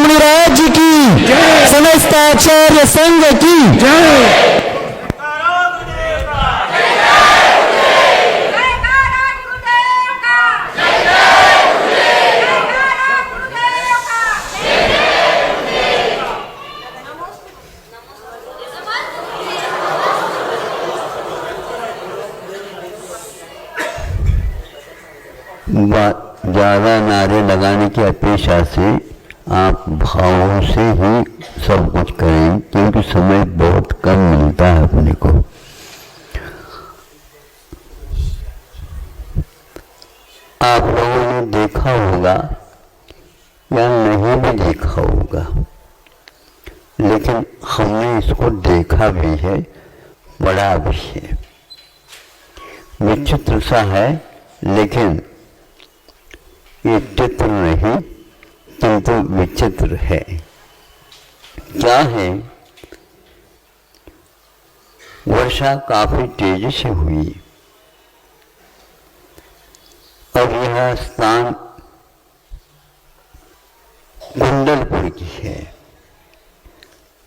मुनिराज की, समस्त आचार्य संघ की जय। ज़्यादा नारे लगाने की अपेक्षा से आप भावों से ही सब कुछ करें, क्योंकि समय बहुत कम मिलता है अपने को। आप लोगों ने देखा होगा या नहीं भी देखा होगा, लेकिन हमने इसको देखा भी है, पढ़ा भी है। विचित्र सा है, लेकिन ये चित्र नहीं किंतु विचित्र है। क्या है? वर्षा काफी तेजी से हुई और यह स्थान कुंडलपुर की है।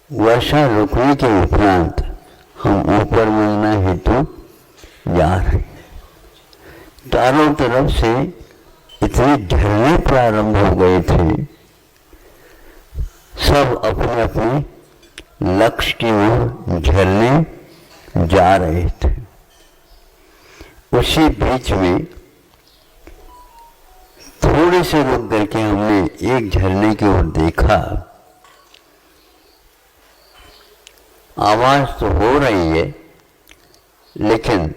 वर्षा रुकने के उपरांत हम ऊपर मिलना हेतु जा रहे हैं। चारों तरफ से इतने झरने प्रारंभ हो गए थे, सब अपने अपने लक्ष्य की ओर झरने जा रहे थे। उसी बीच में थोड़े से रुक करके हमने एक झरने की ओर देखा। आवाज तो हो रही है, लेकिन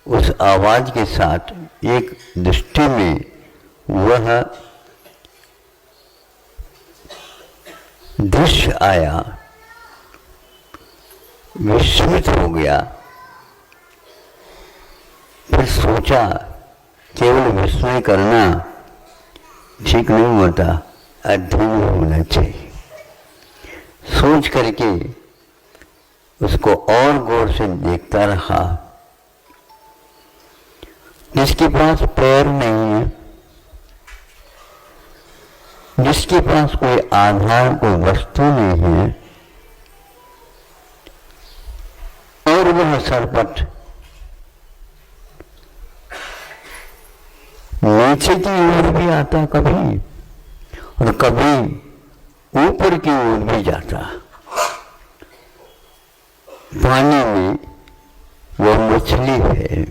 उस आवाज के साथ एक दृष्टि में वह दृश्य आया, विस्मित हो गया। फिर सोचा केवल विस्मय करना ठीक नहीं होता, अध्ययन होना चाहिए। सोच करके उसको और गौर से देखता रहा। जिसके पास पैर नहीं है, जिसके पास कोई आधार, कोई वस्तु नहीं है, और वह सरपट नीचे की ओर भी आता कभी, और कभी ऊपर की ओर भी जाता। पानी में वह मछली है।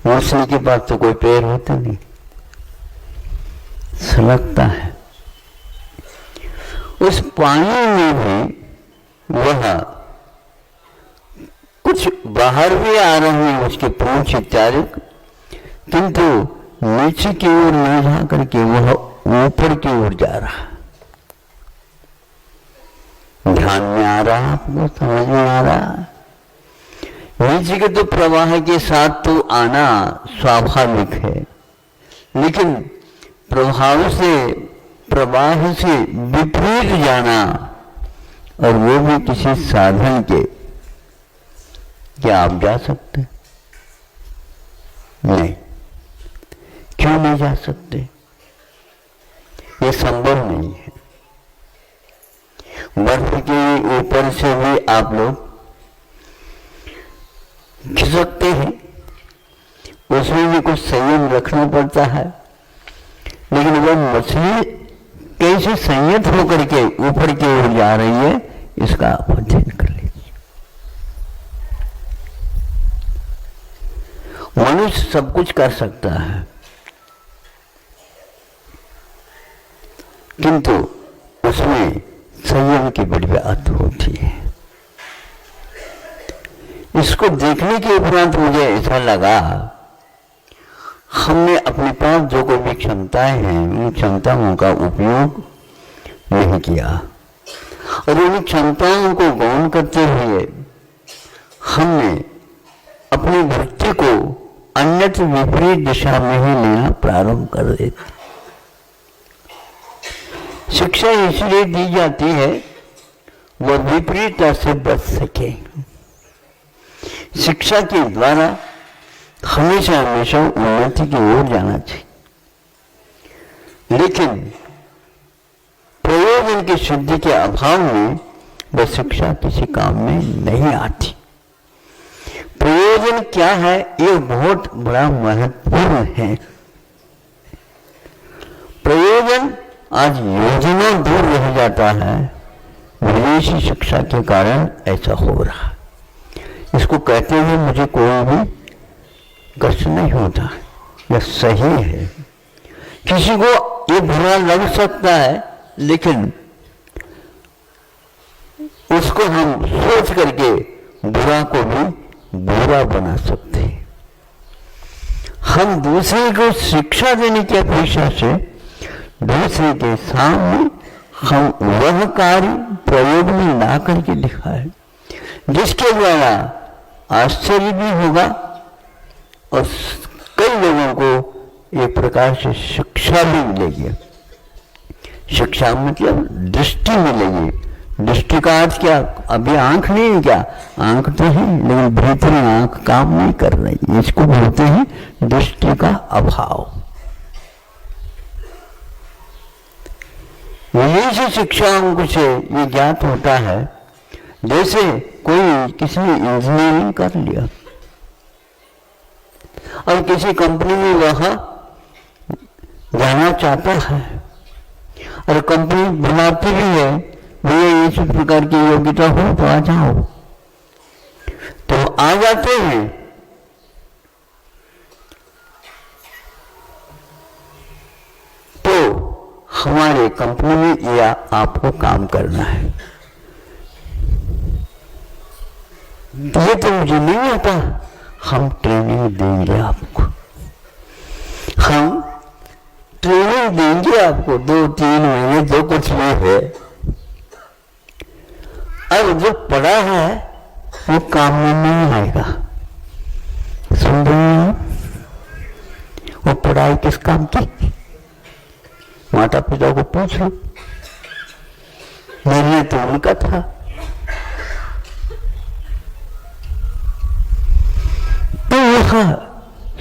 मछली के पास तो कोई पैर होता नहीं, सलगता है। उस पानी में भी वह कुछ बाहर भी आ रहे हैं, उसके पूंछ इत्यादि, किंतु नीचे की ओर न जा करके वह ऊपर की ओर जा रहा। ध्यान में आ रहा, आपको समझ में आ रहा? नीचे के तो प्रवाह के साथ तो आना स्वाभाविक है, लेकिन प्रवाह से विपरीत जाना, और वो भी किसी साधन के, क्या आप जा सकते? नहीं। क्यों नहीं जा सकते? ये संभव नहीं है। बर्फ के ऊपर से भी आप लोग खिसकते हैं, उसमें भी कुछ संयम रखना पड़ता है, लेकिन वह मछली कैसे संयत होकर के ऊपर की ओर जा रही है, इसका आप अध्ययन कर लीजिए। मनुष्य सब कुछ कर सकता है, किंतु उसमें संयम की बड़ी बात होती है। इसको देखने के उपरांत मुझे ऐसा लगा, हमने अपने पास जो कोई भी क्षमताएं हैं, उन क्षमताओं का उपयोग नहीं किया, और उन क्षमताओं को गौण करते हुए हमने अपनी वृत्ति को अन्यत्र विपरीत दिशा में ही लेना प्रारंभ कर देते। शिक्षा इसलिए दी जाती है वह विपरीतता से बच सके। शिक्षा के द्वारा हमेशा हमेशा उन्नति की ओर जाना चाहिए, लेकिन प्रयोजन की सिद्धि के अभाव में वह शिक्षा किसी काम में नहीं आती। प्रयोजन क्या है, ये बहुत बड़ा महत्वपूर्ण है। प्रयोजन आज योजना दूर रह जाता है, विदेशी शिक्षा के कारण ऐसा हो रहा। इसको कहते हुए मुझे कोई भी कष्ट नहीं होता, यह सही है। किसी को ये बुरा लग सकता है, लेकिन उसको हम सोच करके बुरा को भी बुरा बना सकते हैं। हम दूसरे को शिक्षा देने की अपेक्षा से दूसरे के सामने हम वह कार्य प्रयोग में ला करके दिखाए जिसके द्वारा आश्चर्य भी होगा और कई लोगों को एक प्रकार से शिक्षा भी मिलेगी। शिक्षा मतलब दृष्टि मिलेगी। दृष्टि का अर्थ क्या, अभी आंख नहीं है क्या, आंख तो है लेकिन भीतरी आंख काम नहीं कर रही, इसको बोलते हैं दृष्टि का अभाव। विदेशी शिक्षाओं से ये ज्ञात होता है, जैसे कोई किसी ने इंजीनियरिंग कर लिया और किसी कंपनी में वहां जाना चाहता है और कंपनी बुलाती भी है, भैया इस प्रकार की योग्यता हो तो आ जाओ, तो आ जाते हैं। तो हमारे कंपनी में या आपको काम करना है, ये तो मुझे नहीं आता, हम ट्रेनिंग देंगे आपको, हम ट्रेनिंग देंगे आपको 2-3 महीने जो कुछ भी है। अब जो पढ़ा है वो काम में नहीं आएगा। सुन रहे हैं, वो पढ़ाई किस काम की, माता पिता को पूछ लो, निर्णय तो उनका था। तो वह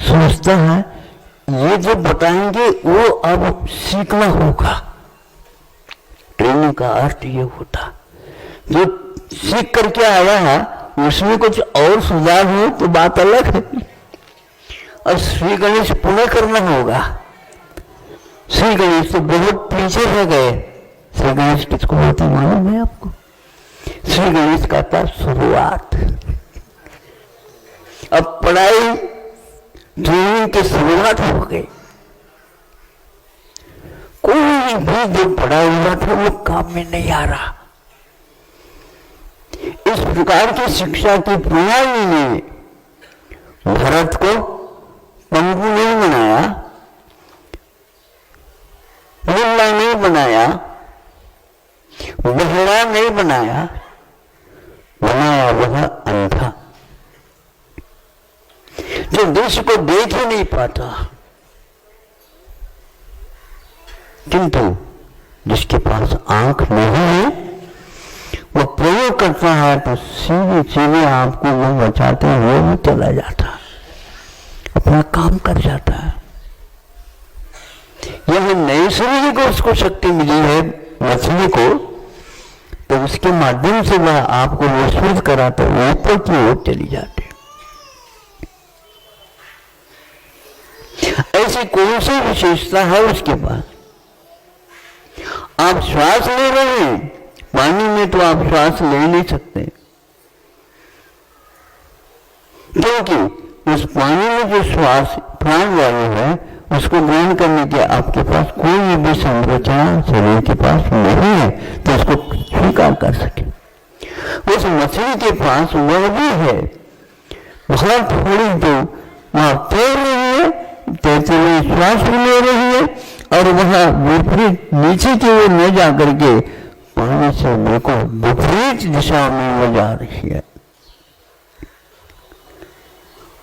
सोचता है ये जो बताएंगे वो अब सीखना होगा। ट्रेनिंग का अर्थ ये होता, जो सीख करके आया है उसमें कुछ और सुधार हो तो बात अलग है, और श्री गणेश पुनः करना होगा। श्री गणेश तो बहुत पीछे रह गए। श्री गणेश किसको बोलते मालूम है आपको? श्री गणेश का था शुरुआत। अब पढ़ाई ट्रेनिंग की शुरुआत हो गई। कोई भी जो पढ़ा हुआ था वो काम में नहीं आ रहा। इस प्रकार की शिक्षा की प्रणाली ने भारत को पंगु नहीं बनाया, मुल्ला नहीं बनाया, बहरा नहीं बनाया, बनाया वह अंधा जो दृश्य को देख ही नहीं पाता, किंतु जिसके पास आंख नहीं है वो प्रयोग करता है तो सीधे सीधे आपको वो बचाते हुए भी चला जाता, अपना काम कर जाता है। यह नई शरीर को उसको शक्ति मिली है मछली को, तो उसके माध्यम से वह आपको विस्मृत कराता है, ऊपर की ओर चली जाती। ऐसी कौन सी विशेषता है उसके पास? आप श्वास ले रहे हैं, पानी में तो आप श्वास ले नहीं सकते, क्योंकि उस पानी में जो श्वास प्राण वायु है उसको ग्रहण करने के आपके पास कोई भी संरचना शरीर के पास नहीं है तो उसको स्वीकार कर सके। उस मछली के पास वह भी है, बहुत थोड़ी तो वहां तैर रही है, तैरते हुए श्वास भी ले रही है और वह विपरीत नीचे की ओर न जा करके पानी से बिल्कुल विपरीत दिशा में वो जा रही है।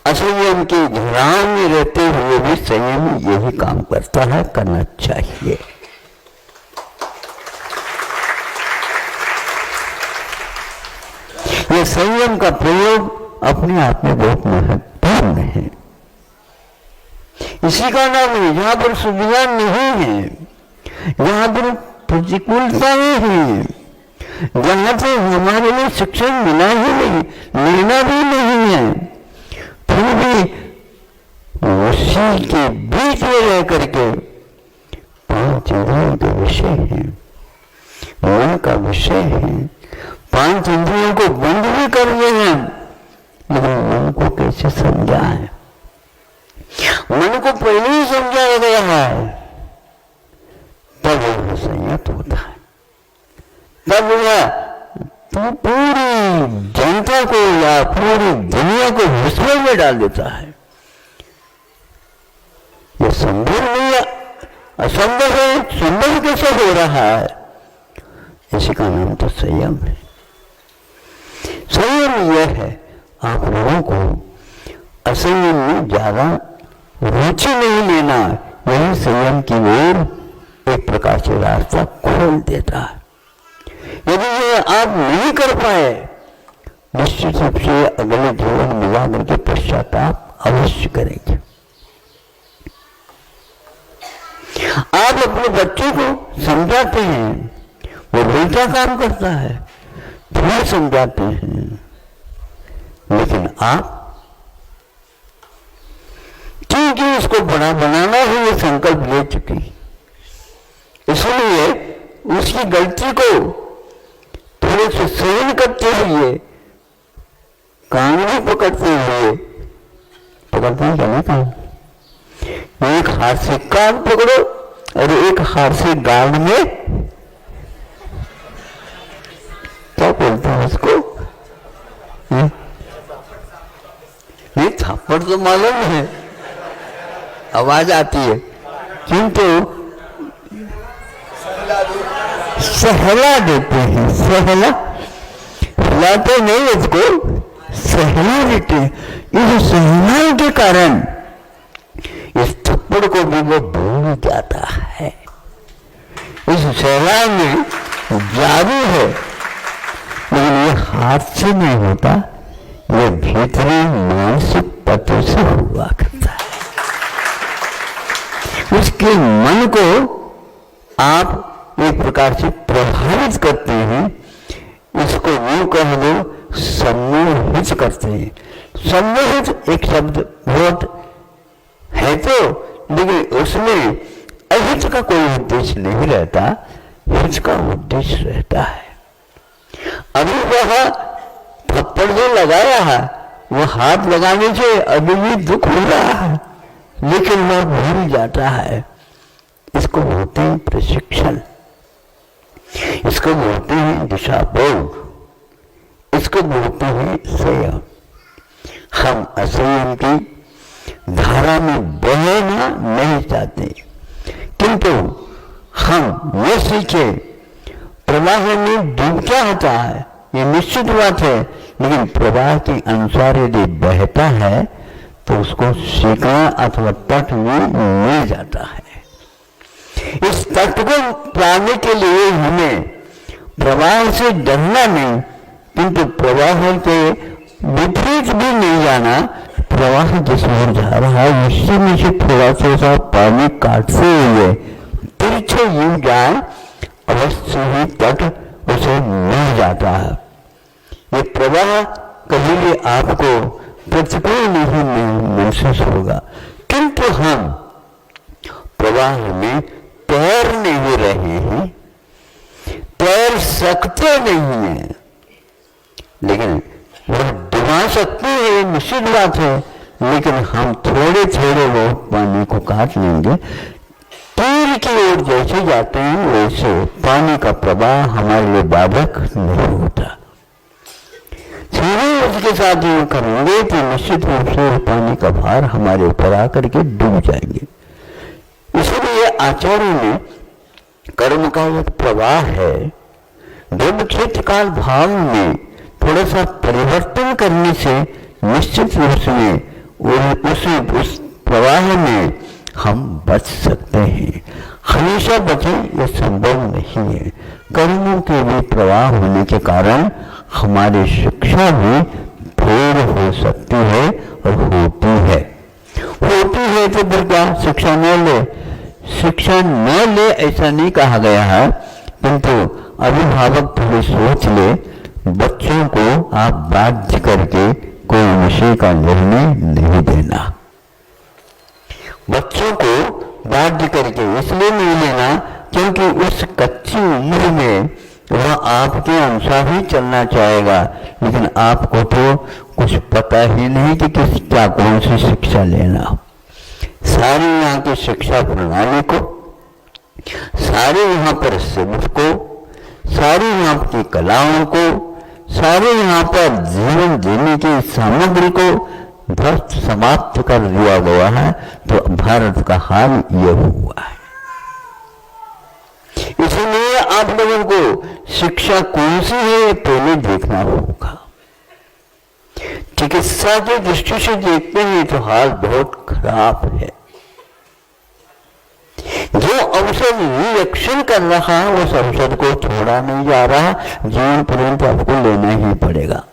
असंयम के घेराव में रहते हुए भी संयम यही काम करता है, करना चाहिए। यह संयम का प्रयोग अपने आप में बहुत महत्वपूर्ण है। इसी का नाम है, जहां पर सुविधा नहीं है, जहां पर प्रतिकूलताएं हैं, जहां से हमारे लिए शिक्षण मिला ही नहीं, मिलना भी नहीं है, फिर भी उसी के बीच में रह करके 5 इंद्रियों के विषय हैं, मन का विषय है, 5 इंद्रियों को बंद भी कर दिए हैं, लेकिन मन को कैसे समझा है? मन को पहले ही समझाया गया है, तब वह संयत होता है, तब वह पूरी जनता को या पूरी दुनिया को विस्मय में डाल देता है। यह संभव नहीं है, असंभव है, संभव कैसे हो रहा है? इसी का नाम तो संयम है। संयम यह है, आप लोगों को असंयम में ज्यादा रुचि नहीं लेना, यही संयम की ओर एक प्रकार से रास्ता खोल देता है। यदि ये आप नहीं कर पाए, निश्चित रूप से अगले जीवन में जाकर के पश्चाताप अवश्य करेंगे। आप अपने बच्चों को समझाते हैं, वो उल्टा काम करता है, फिर समझाते हैं, लेकिन आप क्योंकि उसको बड़ा बनाना ही ये संकल्प ले चुकी, इसलिए उसकी गलती को थोड़े से सहन करते हुए, कान में पकड़ते हुए, पकड़ते हैं क्या नहीं काम, एक हाथ से कान पकड़ो और एक हाथ से गाल में, क्या बोलते हैं उसको? नहीं, थप्पड़ तो मालूम है, आवाज आती है, किंतु सहला देते हैं, सहला हिलाते नहीं, इसको सहला देते हैं। इस सहला के कारण इस थप्पड़ को भी वो भूल जाता है। इस सहला में जादू है, लेकिन ये हाथ से नहीं होता, ये भीतरी मानसिक तत्व से हुआ करता है। उसके मन को आप एक प्रकार से प्रभावित करते हैं, इसको यूं कह दो सम्मोहित करते हैं। सम्मोहित एक शब्द बहुत है तो, लेकिन उसमें अहित का कोई उद्देश्य नहीं रहता, हित का उद्देश्य रहता है। अभी वह थप्पड़ जो लगाया है, वो हाथ लगाने से अभी भी दुख हो रहा है, लेकिन वह भूल जाता है। इसको बोलते हैं प्रशिक्षण, इसको बोलते हैं दिशा बोध, इसको बोलते हैं संयम। हम असंयम की धारा में बहना नहीं चाहते, किंतु हम ये सीखे प्रवाह में डूब क्या होता है, ये निश्चित बात है, लेकिन प्रवाह के अनुसार यदि बहता है तो उसको सीखना अथवा तट में मिल जाता है। इस तट को पाने के लिए हमें प्रवाह से डरना नहीं, किंतु प्रवाह के विपरीत भी नहीं जाना। प्रवाह जिस ओर जा रहा है, उससे में से थोड़ा सा पानी काटते हुए तिरछे यूं जाए, अवश्य ही तट उसे मिल जाता है। ये प्रवाह कभी भी आपको प्रतिकूल नहीं महसूस होगा, किंतु हम प्रवाह में तैर नहीं रहे हैं, तैर सकते नहीं हैं, लेकिन वह डुबा सकते हैं, ये निश्चित बात है, लेकिन हम थोड़े थोड़े बहुत पानी को काट लेंगे। तीर की ओर जैसे जाते हैं वैसे पानी का प्रवाह हमारे लिए बाधक नहीं होता। सीधे उसके साथ यूं करेंगे तो निश्चित रूप से पानी का भार हमारे ऊपर आकर के डूब जाएंगे। इसलिए आचार्य ने कर्म का एक प्रवाह है, द्रव्य क्षेत्र काल भाव में थोड़ा सा परिवर्तन करने से निश्चित रूप से उस प्रवाह में हम बच सकते हैं। हमेशा बचे ये संभव नहीं है। कर्मों के भी प्रवाह होने के कारण हमारी शिक्षा भी फेर हो सकती है और होती है तो फिर क्या शिक्षा न ले, शिक्षा न ले ऐसा नहीं कहा गया है, किंतु अभिभावक थोड़ी सोच ले, बच्चों को आप बाध्य करके कोई विषय का निर्णय नहीं देना। बच्चों को बाध्य करके इसलिए नहीं लेना क्योंकि उस कच्ची उम्र में वह आपके अनुसार ही चलना चाहेगा, लेकिन आपको तो कुछ पता ही नहीं कि किस क्या कौन सी शिक्षा लेना। सारी यहाँ की शिक्षा प्रणाली को, सारे यहाँ पर सिद्ध को, सारी यहाँ की कलाओं को, सारे यहाँ पर जीवन जीने की सामग्री को ध्वस्त समाप्त कर दिया गया है। तो भारत का हाल यह हुआ है। इसलिए आप लोगों को शिक्षा कौन सी है पहले देखना होगा। चिकित्सा की दृष्टि से देखते हैं तो हाल बहुत खराब है। जो औषध रिएक्शन कर रहा है उस औषध को छोड़ा नहीं जा रहा, जीवन पर्यंत आपको लेना ही पड़ेगा।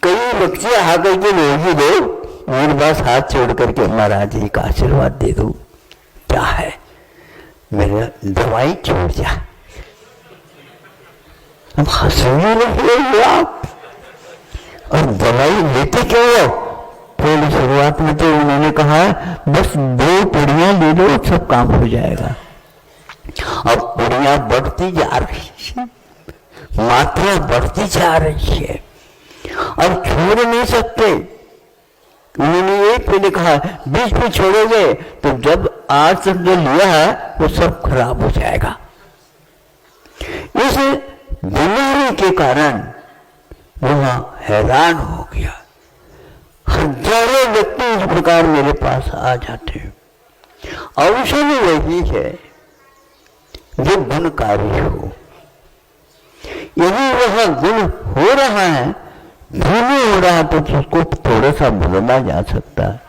कई बच्चे आकर के लोग दो, मेरे पास हाथ छोड़ करके महाराज जी का आशीर्वाद दे दो, क्या है मेरा दवाई छोड़ जा। अब हंसने लगे आप, और दवाई लेते क्यों हो? पहले शुरुआत में तो उन्होंने कहा बस 2 पुड़ियां ले लो सब काम हो जाएगा। अब पुड़ियां बढ़ती जा रही है, मात्रा बढ़ती जा रही है, अब छोड़ नहीं सकते। उन्होंने ये पहले कहा बीच में छोड़ोगे तो जब आज तक जो लिया है वो सब खराब हो जाएगा। इस बीमारी के कारण वह हैरान हो गया। हजारों व्यक्ति इस प्रकार मेरे पास आ जाते हैं। औषध वही है जो गुणकारी हो। यदि वह गुण हो रहा है, धीमे हो रहा तो उसको थोड़ा सा बदला जा सकता है,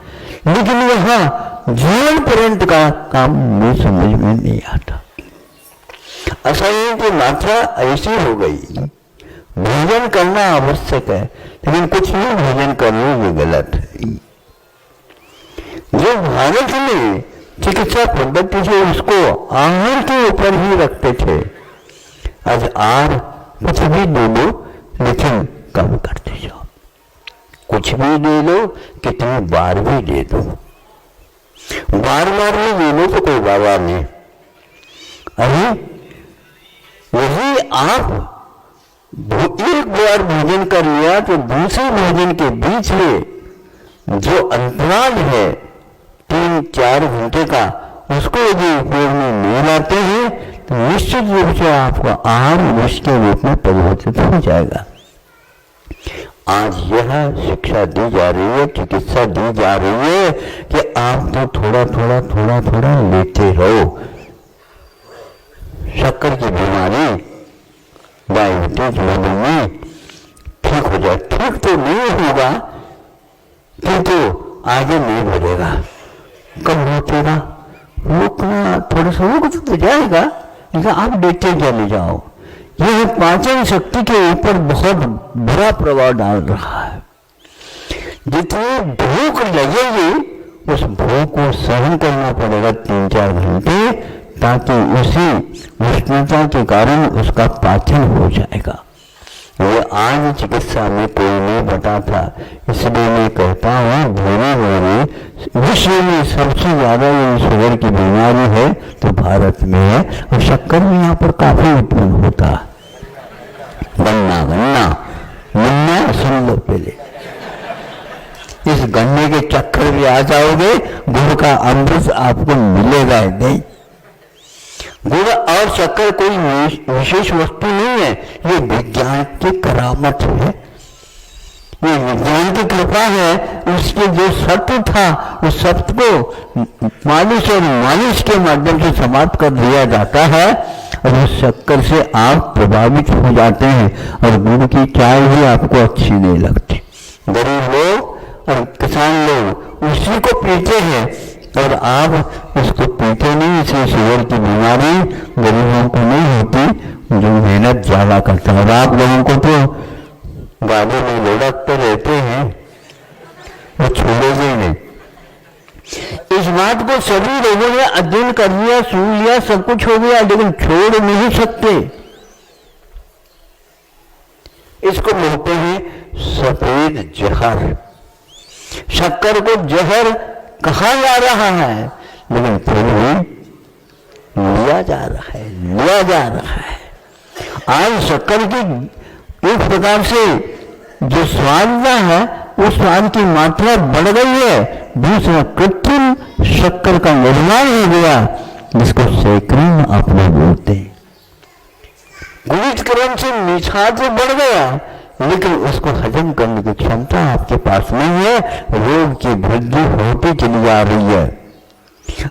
लेकिन वह जीवन पर्यंत का काम मुझे समझ में नहीं आता। असह्य की मात्रा ऐसी हो गई, भोजन करना आवश्यक है लेकिन कुछ नहीं भोजन करना ये गलत है। जो भारत में चिकित्सा पद्धति से उसको आहार के ऊपर ही रखते थे, आज आहार कुछ भी दे लो लेकिन कम करते जाओ, कुछ भी दे लो कितनी बार भी दे दो, बार बार भी दे लो तो कोई बाबा नहीं। अरे यही आप एक बार भोजन कर लिया तो दूसरे भोजन के बीच में जो अंतराल है 3-4 घंटे का, उसको यदि उपयोग में नहीं लाते हैं तो निश्चित रूप से आपका आहार विष के रूप में परिवर्तित हो जाएगा। आज यह शिक्षा दी जा रही है, चिकित्सा दी जा रही है कि आप तो थोड़ा थोड़ा थोड़ा थोड़ा लेते रहो। शक्कर की बीमारी, डायबिटीज, मधुमेह ठीक हो जाए, ठीक तो नहीं होगा किंतु आगे नहीं बढ़ेगा। कब रुकेगा? रुकना थोड़ा सा रुक तो जाएगा, लेकिन आप देते चले जाओ। यह पाचन शक्ति के ऊपर बहुत बुरा प्रभाव डाल रहा है। जितनी भूख लगेगी उस भूख को सहन करना पड़ेगा 3-4 घंटे, ताकि उसी उष्णता के कारण उसका पाचन हो जाएगा। ये आज चिकित्सा में कोई नहीं बताता, इसलिए मैं कहता हूँ धीरे धीरे विश्व में सबसे ज्यादा ये शुगर की बीमारी है तो भारत में है, और शक्कर भी यहाँ पर काफी उत्पन्न होता है। गन्ना गन्ना गन्ना सुन लो पहले, इस गन्ने के चक्कर में आ जाओगे, गुड़ का अमृत आपको मिलेगा नहीं। गुड़ और शक्कर कोई विशेष वस्तु नहीं है, ये विज्ञान की करामत है, ये विज्ञान की कृपा है। उसके जो सत्य था उस सत्य को मालिश और मालिश के माध्यम से समाप्त कर दिया जाता है, और उस शक्कर से आप प्रभावित हो जाते हैं, और गुड़ की चाय भी आपको अच्छी नहीं लगती। गरीब लोग और किसान लोग उसी को पीते हैं, और आप उसको पीते नहीं, इसलिए शुगर की बीमारी गरीबों को नहीं होती, जो मेहनत ज्यादा करता है। और आप लोगों को तो गाड़ी में लुढ़कते रहते हैं, वो छोड़ोगे नहीं। इस बात को सभी लोगों ने अध्ययन कर लिया, सुन लिया, सब कुछ हो गया, लेकिन छोड़ नहीं सकते। इसको बोलते हैं सफेद जहर। शक्कर को जहर कहा जा रहा है, लेकिन फिर भी लिया जा रहा है, लिया जा रहा है। आज शक्कर की एक प्रकार से जो स्वाद है, उस स्वाद की मात्रा बढ़ गई है। दूसरा कृत्रिम शक्कर का निर्माण हो गया, जिसको सैकड़ों आप लोग बोलते हैं। गुणित क्रम से मीठा तो बढ़ गया, लेकिन उसको हजम करने की क्षमता आपके पास नहीं है। रोग की वृद्धि होती चली जा रही है।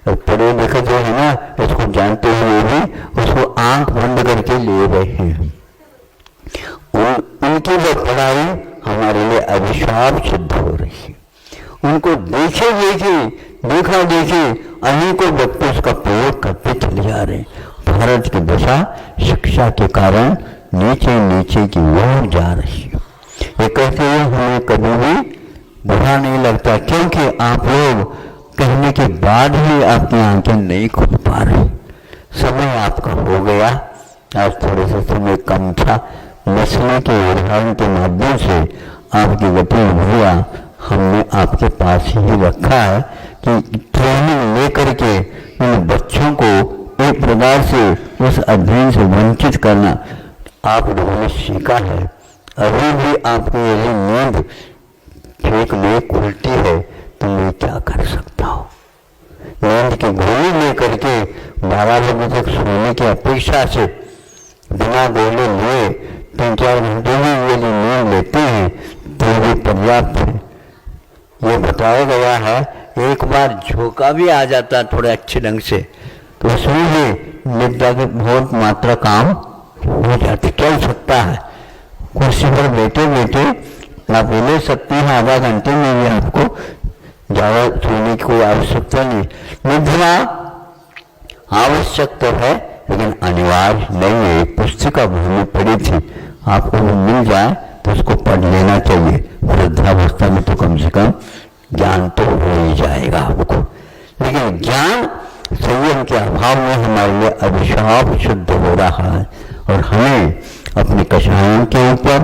और पढ़े लिखे जो है ना, इसको जानते हुए भी उसको आंख बंद करके ले रहे हैं। उनकी वो पढ़ाई हमारे लिए अभिशाप सिद्ध हो रही है। उनको देखा देखे अनेकों व्यक्ति उसका प्रयोग करते चले जा रहे हैं। भारत की दशा शिक्षा के कारण नीचे की ओर जा रही है। ये कहते हुए हमें कभी भी बुरा नहीं लगता, क्योंकि आप लोग कहने के बाद भी आपकी आंखें नहीं खुल पा रही। समय आपका हो गया, आज थोड़े से समय कम था। मसले के उदाहरण के माध्यम से आपकी गति हुआ हमने आपके पास ही रखा है कि ट्रेनिंग लेकर के इन बच्चों को एक प्रकार से उस अध्ययन से वंचित करना आप लोगों ने सीखा है। अभी भी आपको यदि नींद फेंक में उल्टी है तो मैं क्या कर सकता हूँ। नींद की गोली लेकर के 12 बजे तक सोने की अपेक्षा से बिना गोली लिए 3-4 घंटे में यदि नींद लेते हैं तो भी पर्याप्त है। ये बताया गया है, एक बार झोंका भी आ जाता थोड़े अच्छे ढंग से तो उसमें भी निद्रा की बहुत मात्रा काम हो जाती, चल सकता है। कुर्सी पर बैठे बैठे आप ले सकते हैं, आधा घंटे में भी आपको ज़्यादा सोने की कोई आवश्यकता नहीं। निद्रा आवश्यक तो है, लेकिन अनिवार्य नहीं है। पुस्तक हमने पढ़ी थी, आपको वो मिल जाए तो उसको पढ़ लेना चाहिए। वृद्धावस्था में तो कम से कम ज्ञान तो हो ही जाएगा आपको, लेकिन ज्ञान संयम के अभाव में हमारे लिए अभिशाप सिद्ध हो रहा है। और हमें अपने कषायों के ऊपर,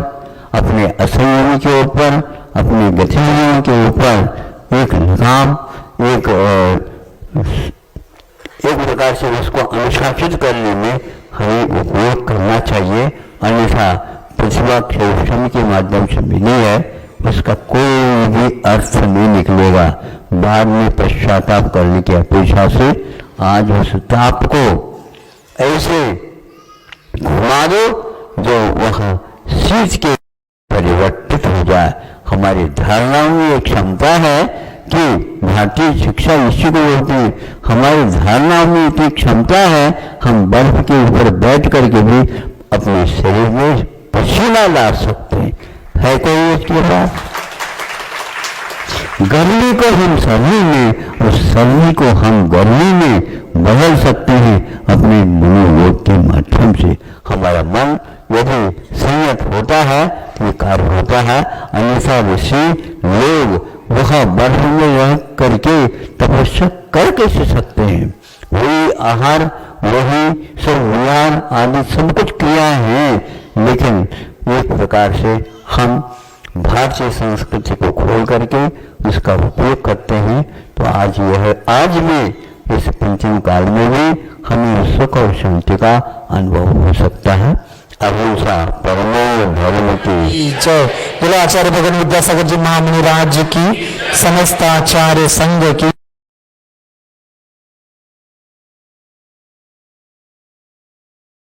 अपने असंयम के ऊपर, अपनी गतिविधियों के ऊपर एक लगाम, एक प्रकार से उसको अनुशासित करने में हमें उपयोग करना चाहिए। अन्यथा प्रतिभा क्षेत्र के माध्यम से मिली है, उसका कोई भी अर्थ नहीं निकलेगा। बाद में पश्चाताप करने की अपेक्षा से आज उस ताप को ऐसे घुमा दो जो वह शीश के परिवर्तित हो जाए। हमारी धारणाओं में एक क्षमता है कि भारतीय शिक्षा इसी को बोलते हैं। हमारी धारणाओं में इतनी क्षमता है, हम बर्फ के ऊपर बैठ करके भी अपने शरीर में पसीना ला सकते हैं। है कोई इसके बाद? गर्मी को हम सर्दी में और सर्दी को हम गर्मी में बदल सकते हैं अपने मनोयोग के माध्यम से। हमारा मन यदि संयत होता है तो कार्य होता है, अन्यथा ऋषि लोग वह बर्फ में रह करके तपस्या कर कैसे सकते हैं। वही आहार, वही सब ज्ञान आदि सब कुछ क्रिया है, लेकिन एक प्रकार से हम भारतीय संस्कृति को खोल करके उसका उपयोग करते हैं। तो आज में इस पंचम काल में भी हमें सुख और शांति का अनुभव हो सकता है। अहिंसा परमो धर्म की जय। बोलो आचार्य भगवान विद्यासागर जी महामुनि राज्य की, समस्त आचार्य संघ की।